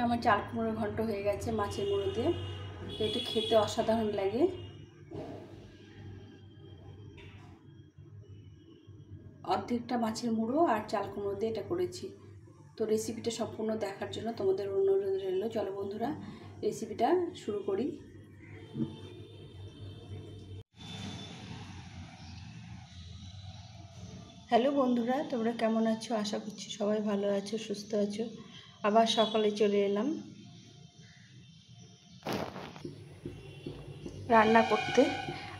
আমার চাল কুমড়োর ঘন্ট হয়ে গেছে মাছের মুড়ো দিয়ে। তো এটা খেতে অসাধারণ লাগে। অর্ধেকটা মাছের মুড়ো আর চাল কুমড়ো দিয়ে এটা করেছি। তো রেসিপিটা সম্পূর্ণ দেখার জন্য তোমাদের অনুরোধ রইল। চলো বন্ধুরা রেসিপিটা শুরু করি। হ্যালো বন্ধুরা, তোমরা কেমন আছো? আশা করছি সবাই ভালো আছো, সুস্থ আছো। আবার সকালে চলে এলাম রান্না করতে।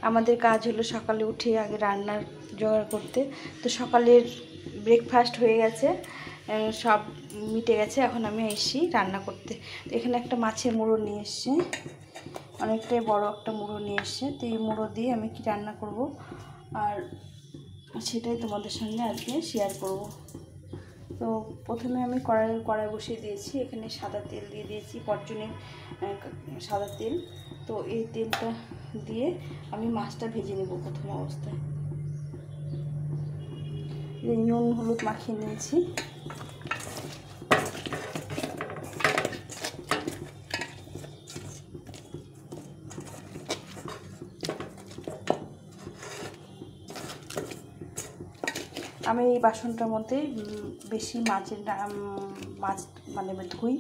আমাদের কাজ হলো সকালে উঠে আগে রান্নার জোগাড় করতে। তো সকালের ব্রেকফাস্ট হয়ে গেছে, সব মিটে গেছে। এখন আমি এসেছি রান্না করতে। তো এখানে একটা মাছের মুড়ো নিয়ে এসছে, অনেকটাই বড় একটা মুড়ো নিয়ে এসছে। তো এই মুড়ো দিয়ে আমি কি রান্না করব আর সেটাই তোমাদের সঙ্গে আজকে শেয়ার করব। তো প্রথমে আমি কড়াই বসিয়ে দিয়েছি। এখানে সাদা তেল দিয়ে দিয়েছি, ফরচুনের সাদা তেল। তো এই তেলটা দিয়ে আমি মাছটা ভেজে নেব প্রথম অবস্থায়। নুন হলুদ মাখিয়ে নিয়েছি। আমি এই বাসনটার মধ্যে বেশি মাছ মানে ধুই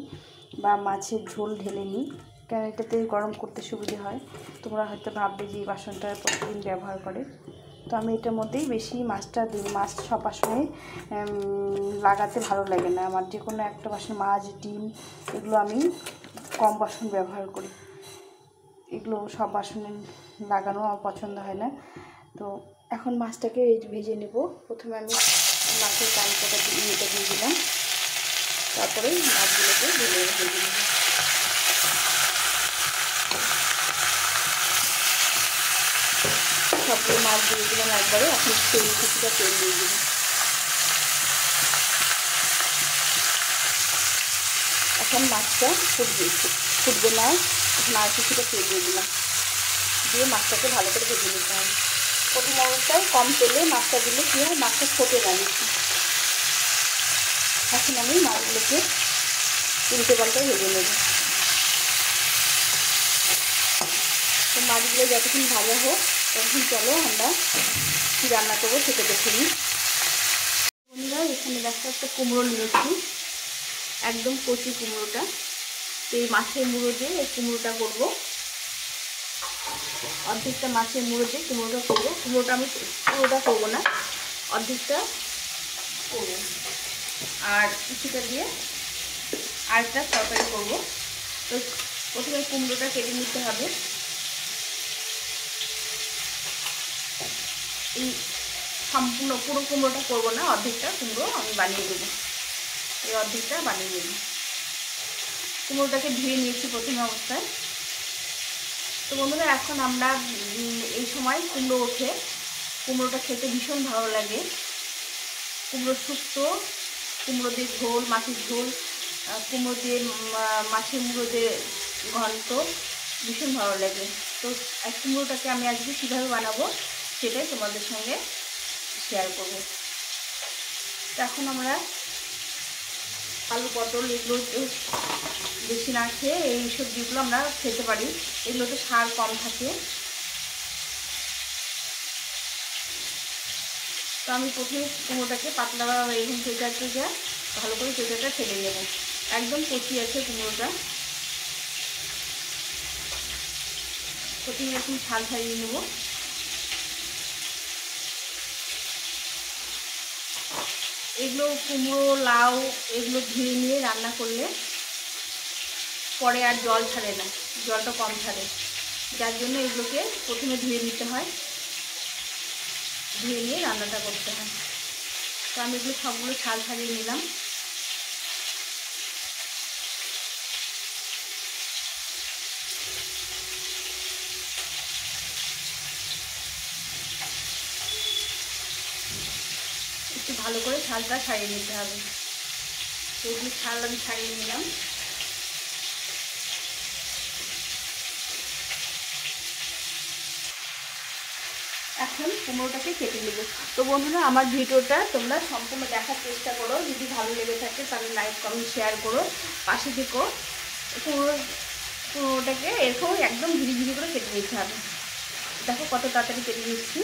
বা মাছের ঝোল ঢেলে নিই, কেন এটাতে গরম করতে সুবিধে হয়। তোমরা হয়তো ভাববে যে এই বাসনটা প্রতিদিন ব্যবহার করে। তো আমি এটার মধ্যেই বেশি মাছটা দিই। মাছ সব বাসনে লাগাতে ভালো লাগে না আমার। যে কোনো একটা বাসন, মাছ ডিম এগুলো আমি কম বাসন ব্যবহার করি। এগুলো সব বাসনে লাগানো আমার পছন্দ হয় না। তো এখন মাছটাকে ভেজে নেব। প্রথমে আমি মাছের কাঁটাটা দিয়ে দিলাম, তারপরে মাছগুলোকে ভেজে নেব। সবগুলো মাছ দিয়ে দিলাম একবারে। এখন কিছুটা তেল দিয়ে দিলাম। এখন মাছটা ফুটবে না, এখন আর কিছুটা তেল দিয়ে দিলাম, দিয়ে মাছটাকে ভালো করে ভেজে নিতে হবে। প্রথম অবস্থায় কম তেলে মাছটা দিলে কী হয়, মাছটা ফোটে না বেশি। এখন আমি মাছগুলোকে উল্টে পাল্টে ভেজে নেব। তো মাছগুলো যতক্ষণ ভাজা হোক ততক্ষণ চলো আমরা কী রান্না করবো সেটা দেখে নিই। বন্ধুরা এখানে একটা কুমড়ো নিয়েছি, একদম কচি কুমড়োটা। তো এই মাছের মুড়ো দিয়ে এই কুমড়োটা করবো। অর্ধেকটা মাছের মুড়ো দিয়ে কুমড়োটা করবো। কুমড়োটা আমি পুরোটা করবো না, অর্ধেকটা করবো। আর কিছুটা দিয়ে আরেকটা তরকারি করবো। তো প্রথমে কুমড়োটা কেটে নিতে হবে। এই সম্পূর্ণ পুরো কুমড়োটা করবো না, অর্ধেকটা কুমড়ো আমি বানিয়ে দেবো। এই অর্ধেকটা বানিয়ে দেবো। কুমড়োটাকে ধুয়ে নিয়েছি প্রথমে অবস্থায়। তো বন্ধুরা এখন আমরা এই সময় কুমড়ো ওঠে, কুমড়োটা খেতে ভীষণ ভালো লাগে। কুমড়ো শুক্তো, কুমড়ো দিয়ে ঝোল, মাছের ঝোল, কুমড়ো দিয়ে মাছের মুড়ো দিয়ে ঘন্ট ভীষণ ভালো লাগে। তো কুমড়োটাকে আমি আজকে কীভাবে বানাবো সেটাই তোমাদের সঙ্গে শেয়ার করব। তো এখন আমরা আলু পটল এগুলো বেশি না খেয়ে এই সবজিগুলো আমরা খেতে পারি, এগুলোতে সার কম থাকে। তো আমি প্রথমে কুমড়োটাকে পাতলা এরকম চোখা ভালো করে চোখাটা ফেলে নেব। একদম কচি আছে কুমড়োটা। প্রথমে এখন ছাল ছাড়িয়ে নেব। এগুলো কুমড়ো লাউ এগুলো ধুয়ে নিয়ে রান্না করলে পরে আর জল ছাড়ে না, জলটা কম ছাড়ে, যার জন্য এগুলোকে প্রথমে ধুয়ে নিতে হয়, ধুয়ে নিয়ে রান্নাটা করতে হয়। তো আমি এগুলো সবগুলো ছাল ছাড়িয়ে নিলাম। একটু ভালো করে ছালটা ছাড়িয়ে নিতে হবে। তো এগুলো ছাল আমি ছাড়িয়ে নিলাম। এখন এখন কুমড়োটাকে কেটে নেব। তো বন্ধুরা আমার ভিডিওটা তোমরা সম্পূর্ণ দেখার চেষ্টা করো, যদি ভালো লেগে থাকে তাহলে লাইক কমেন্ট শেয়ার করো, পাশে থেকো। কুমড়োটাকে এরকম একদম ঝিরি ঝিরি করে কেটে নিতে হবে। দেখো কত তাড়াতাড়ি কেটে নিচ্ছি,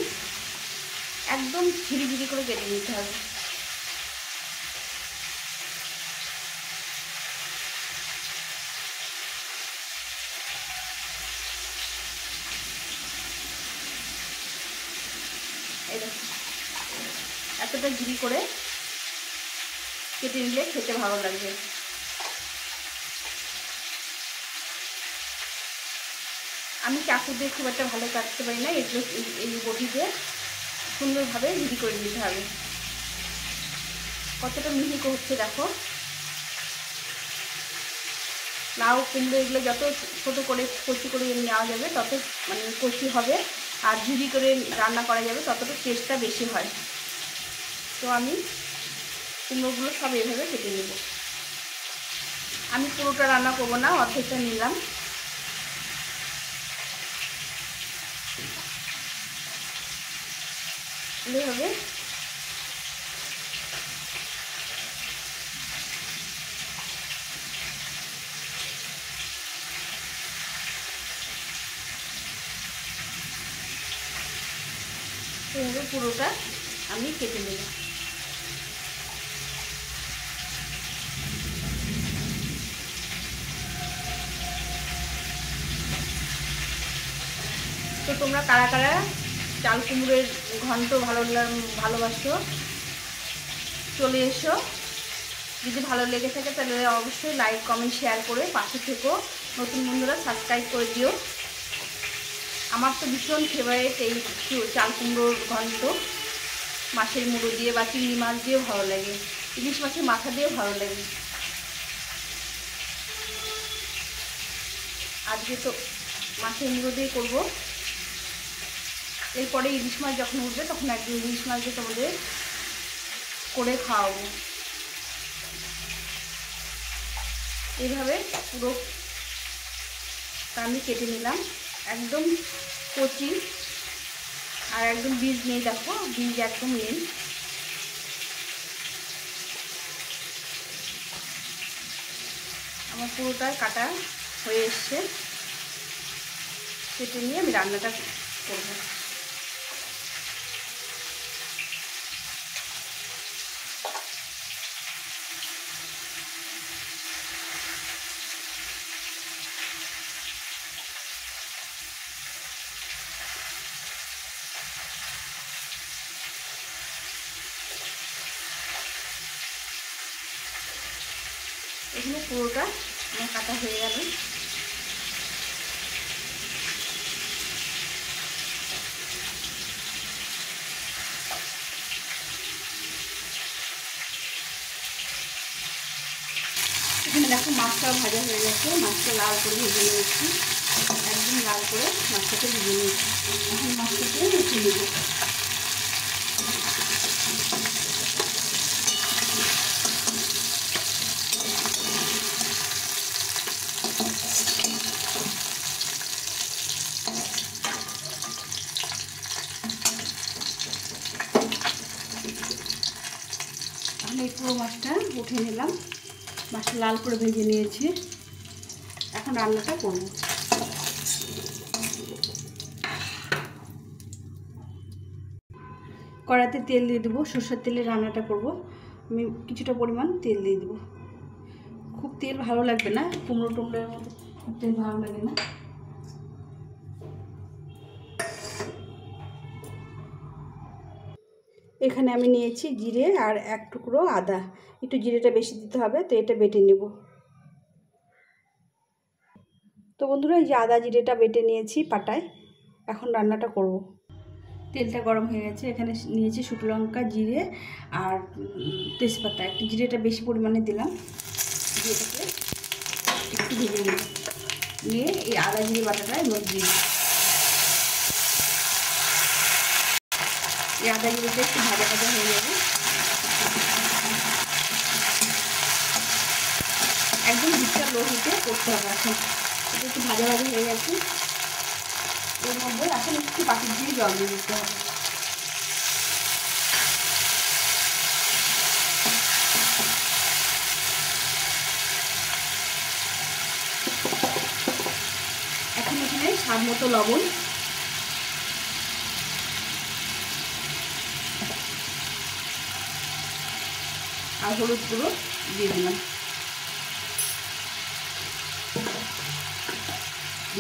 একদম ঝিরি ঝিরি করে কেটে নিতে হবে। এই দেখো এতটা ঝিরি করে কেটে নিলে খেতে ভালো লাগবে। আমি চাকু দিয়ে খুব একটা ভালো কাটতে পারি না, এগুলো এই বটি দিয়ে সুন্দরভাবে ঝিরি করে নিতে হবে। কতটা মিহি হচ্ছে দেখো। লাউ কুমড়ো এগুলো যত ছোটো করে কচি করে নেওয়া যাবে তত মানে কচি হবে, আর ঝিরি করে রান্না করা যাবে ততটা টেস্টটা বেশি হয়। তো আমি কুমড়োগুলো সব এভাবে কেটে নেব। আমি পুরোটা রান্না করবো না, অর্ধেকটা নিলাম। এভাবে এভাবে পুরোটা আমি কেটে নেব। তো তোমরা কারা কারা চাল কুমড়োর ঘন্ট ভালোবাসো চলে এসো। যদি ভালো লেগে থাকে তাহলে অবশ্যই লাইক কমেন্ট শেয়ার করে পাশে থেকো। নতুন বন্ধুরা সাবস্ক্রাইব করে দিও। আমার তো ভীষণ ফেভারিট এই চাল কুমড়োর ঘন্ট, মাছের মুড়ো দিয়ে বা চিংড়ি মাছ দিয়েও ভালো লাগে, ইলিশ মাছের মাথা দিয়েও ভালো লাগে। আজকে তো মাছের মুড়ো দিয়ে করবো, এরপরে ইলিশ মাছ যখন উঠবে তখন একদিন ইলিশ মাছ দিয়ে তোমাদের করে খাওয়াবো। এইভাবে পুরো আমি কেটে নিলাম, একদম কচি আর একদম বীজ নেই, দেখো বীজ একদম নেই। আমার পুরোটা কাটা হয়ে এসছে, কেটে নিয়ে আমি রান্নাটা করব। এখানে পুরোটা আমার কাটা হয়ে গেল। এখানে দেখো মাছটা ভাজা হয়ে গেছে, মাছটা লাল করে ভেজে নিয়েছি, একদম লাল করে মাছটাকে ভেজে নিয়েছি। এখন মাছটাকে উঠিয়ে নেব। এই পুরো মাছটা উঠে নিলাম, মাছটা লাল করে ভেজে নিয়েছি। এখন রান্নাটা করব। কড়াইতে তেল দিয়ে দেবো, সরষের তেলে রান্নাটা করব। আমি কিছুটা পরিমাণ তেল দিয়ে দেবো, খুব তেল ভালো লাগবে না, কুমড়ো টুমড়োর মধ্যে খুব তেল ভালো লাগে না। এখানে আমি নিয়েছি জিরে আর এক টুকরো আদা, একটু জিরেটা বেশি দিতে হবে, তো এটা বেটে নেব। তো বন্ধুরা এই যে আদা জিরেটা বেটে নিয়েছি পাটায়, এখন রান্নাটা করব। তেলটা গরম হয়ে গেছে, এখানে নিয়েছি শুকনো লঙ্কা, জিরে আর তেজপাতা। একটু জিরেটা বেশি পরিমাণে দিলাম, দিয়ে তাকে একটু ভেজে নেব, নিয়ে এই আদা জিরে বাটাটা এর মধ্যে দিয়ে দিই। এই আদা জিরেটা একটু ভাজা ভাজা হয়ে যাবে, একদম হিটটা লো হিটে করতে হবে। এখন এটা একটু ভাজা ভাজা হয়ে গেছে, এর মধ্যে এখন একটু পাখির দিয়ে জল দিয়ে দিতে হবে। স্বাদ মতো লবণ, আর হলুদ গুঁড়ো দিয়ে দিলাম।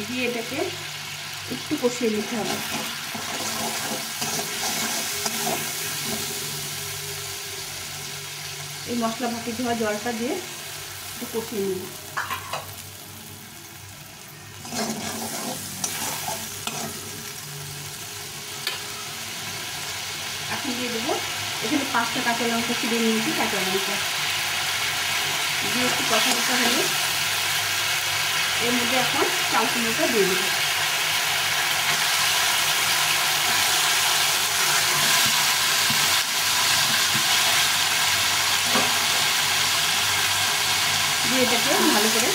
দিয়ে এটাকে একটু কষিয়ে নিতে হবে। এই মশলা ভাপে ধোয়া জলটা দিয়ে একটু কষিয়ে নিব। এখন দিয়ে দেবো এখানে 5টা কাঁচা লঙ্কা ছিঁড়ে নিয়েছি, কাঁচা লঙ্কা দিয়ে একটু কষা কষা হলে এর মধ্যে এখন চাল কুমড়োটা দিয়ে দেবো। দিয়ে এটাকে ভালো করে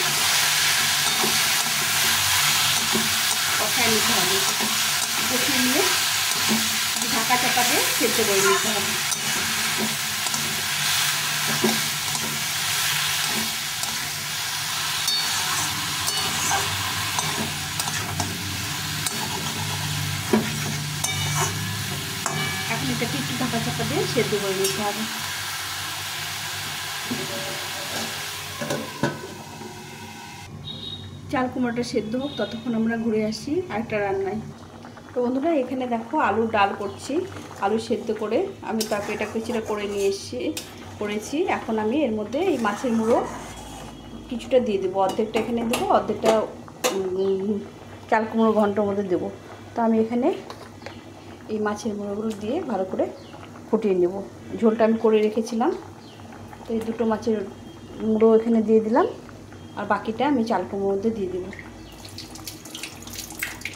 কষায় নিতে হবে। কষিয়ে নিয়ে ঢাকা চাপা দিয়ে সেদ্ধ করে নিতে হবে। এখন এটাকে একটু ঢাকা চাপা দিয়ে সেদ্ধ করে নিতে হবে। চাল কুমড়োটা সেদ্ধ হোক, ততক্ষণ আমরা ঘুরে আসি আরেকটা রান্নায়। তো বন্ধুরা এখানে দেখো আলুর ডাল করছি। আলু সেদ্ধ করে আমি তরকারিটা কিছুটা করে নিয়ে করেছি। এখন আমি এর মধ্যে এই মাছের মুড়ো কিছুটা দিয়ে দেবো, অর্ধেকটা এখানে দেবো, অর্ধেকটা চাল কুমড়ো ঘন্টার মধ্যে দেবো। তো আমি এখানে এই মাছের মুড়োগুলো দিয়ে ভালো করে ফুটিয়ে নেব। ঝোলটা আমি করে রেখেছিলাম, তো এই দুটো মাছের মুড়ো এখানে দিয়ে দিলাম, আর বাকিটা আমি চাল কুমড়োর মধ্যে দিয়ে দেবো।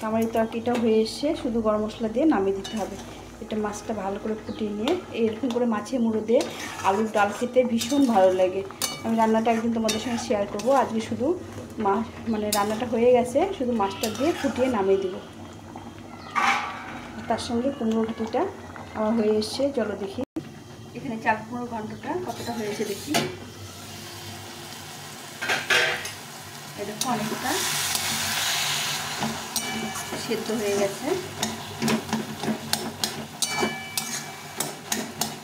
আমার এই তরকারিটাও হয়ে এসে শুধু গরম মশলা দিয়ে নামিয়ে দিতে হবে। এটা মাছটা ভালো করে ফুটিয়ে নিয়ে এরকম করে মাছের মুড়ো দিয়ে আলুর ডাল খেতে ভীষণ ভালো লাগে। আমি রান্নাটা একদিন তোমাদের সঙ্গে শেয়ার করব। আজকে শুধু মাছ মানে রান্নাটা হয়ে গেছে, শুধু মাছটা দিয়ে ফুটিয়ে নামিয়ে দেবো। তার সঙ্গে কুমড়ো ঘুটিটা আমার হয়ে এসছে। চলো দেখি এখানে চাল কুমড়ো ঘন্টটা কতটা হয়েছে দেখি। এই দেখো অনেকটা সেদ্ধ হয়ে গেছে।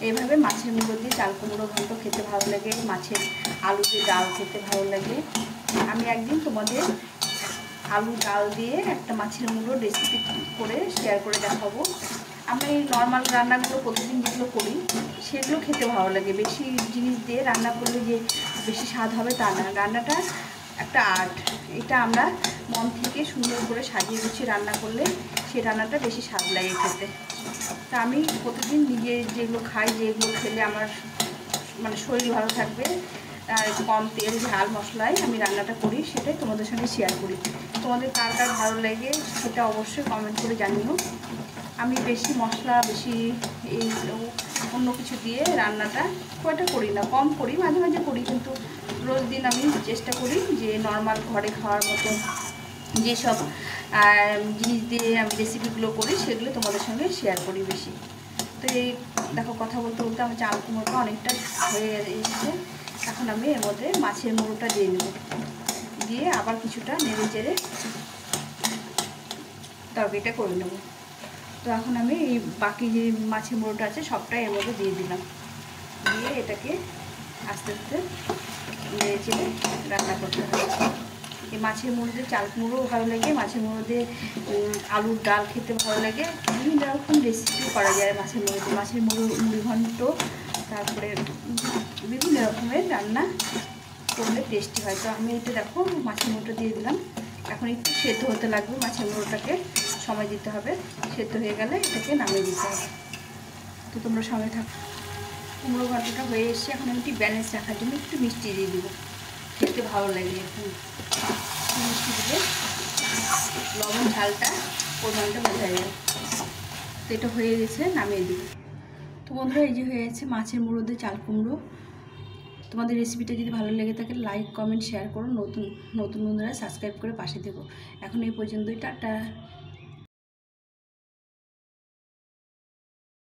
এইভাবে মাছের মুড়ো দিয়ে চাল কুমড়ো ঘন্ট খেতে ভালো লাগে, মাছের আলু দিয়ে ডাল খেতে ভালো লাগে। আমি একদিন তোমাদের আলু ডাল দিয়ে একটা মাছের মুড়ো রেসিপি করে শেয়ার করে দেখাবো। আমরা এই নর্মাল রান্নাগুলো প্রতিদিন যেগুলো করি সেগুলো খেতে ভালো লাগে। বেশি জিনিস দিয়ে রান্না করলে যে বেশি স্বাদ হবে তা না। রান্নাটা একটা আর্ট, এটা আমরা মন থেকে সুন্দর করে সাজিয়ে গুছিয়ে রান্না করলে সেই রান্নাটা বেশি স্বাদ লাগে খেতে। তা আমি প্রতিদিন নিজে যেগুলো খাই, যেগুলো খেলে আমার মানে শরীর ভালো থাকবে, আর কম তেল ঝাল মশলায় আমি রান্নাটা করি, সেটাই তোমাদের সঙ্গে শেয়ার করি। তোমাদের কার কার ভালো লাগে সেটা অবশ্যই কমেন্ট করে জানিও। আমি বেশি মশলা বেশি এই অন্য কিছু দিয়ে রান্নাটা খুব একটা করি না, কম করি, মাঝে মাঝে করি, কিন্তু রোজ দিন আমি চেষ্টা করি যে নর্মাল ঘরে খাওয়ার মতো যেসব জিনিস দিয়ে আমি রেসিপিগুলো করি সেগুলো তোমাদের সঙ্গে শেয়ার করি বেশি। তো এই দেখো কথা বলতে বলতে আমার চাল কুমড়োটা অনেকটা হয়ে এসেছে। এখন আমি এর মধ্যে মাছের মুড়োটা দিয়ে দেবো, দিয়ে আবার কিছুটা নেড়ে চেড়ে তরকারিটা করে নেব। তো এখন আমি এই বাকি যে মাছের মুড়োটা আছে সবটাই এর মধ্যে দিয়ে দিলাম, দিয়ে এটাকে আস্তে আস্তে নেড়ে চেড়ে রান্না করতে হবে। এই মাছের মুড়ো দিয়ে চাল কুমড়োও ভালো লাগে, মাছের মুড়ো দিয়ে আলুর ডাল খেতে ভালো লাগে। বিভিন্ন রকম রেসিপি করা যায় মাছের মুড়ো দিয়ে, মাছের মুড়ি ঘন্ট, তারপরে বিভিন্ন রকমের রান্না করলে টেস্টি হয়। তো আমি এটা দেখো মাছের মুড়োটা দিয়ে দিলাম। এখন একটু সেদ্ধ হতে লাগবে, মাছের মুড়োটাকে সময় দিতে হবে। সেদ্ধ হয়ে গেলে এটাকে নামিয়ে দিতে হবে। তো তোমরা সঙ্গে থাকো। কুমড়ো ঘন্টটা হয়ে এসছে। এখন আমি একটু ব্যালেন্স রাখার জন্য একটু মিষ্টি দিয়ে দেবো, খেতে ভালো লাগে। এখন মিষ্টি দিলে লবণ ঝালটা পরিমাণটা বোঝা যায়। তো এটা হয়ে গেছে, নামিয়ে দিই। তো বন্ধুরা এই যে হয়ে গেছে মাছের মুড়ো দিয়ে চাল কুমড়ো। তোমাদের রেসিপিটা যদি ভালো লেগে থাকে লাইক কমেন্ট শেয়ার করো, নতুন বন্ধুরা সাবস্ক্রাইব করে পাশে থেকো। এখন এই পর্যন্তই, টাটা।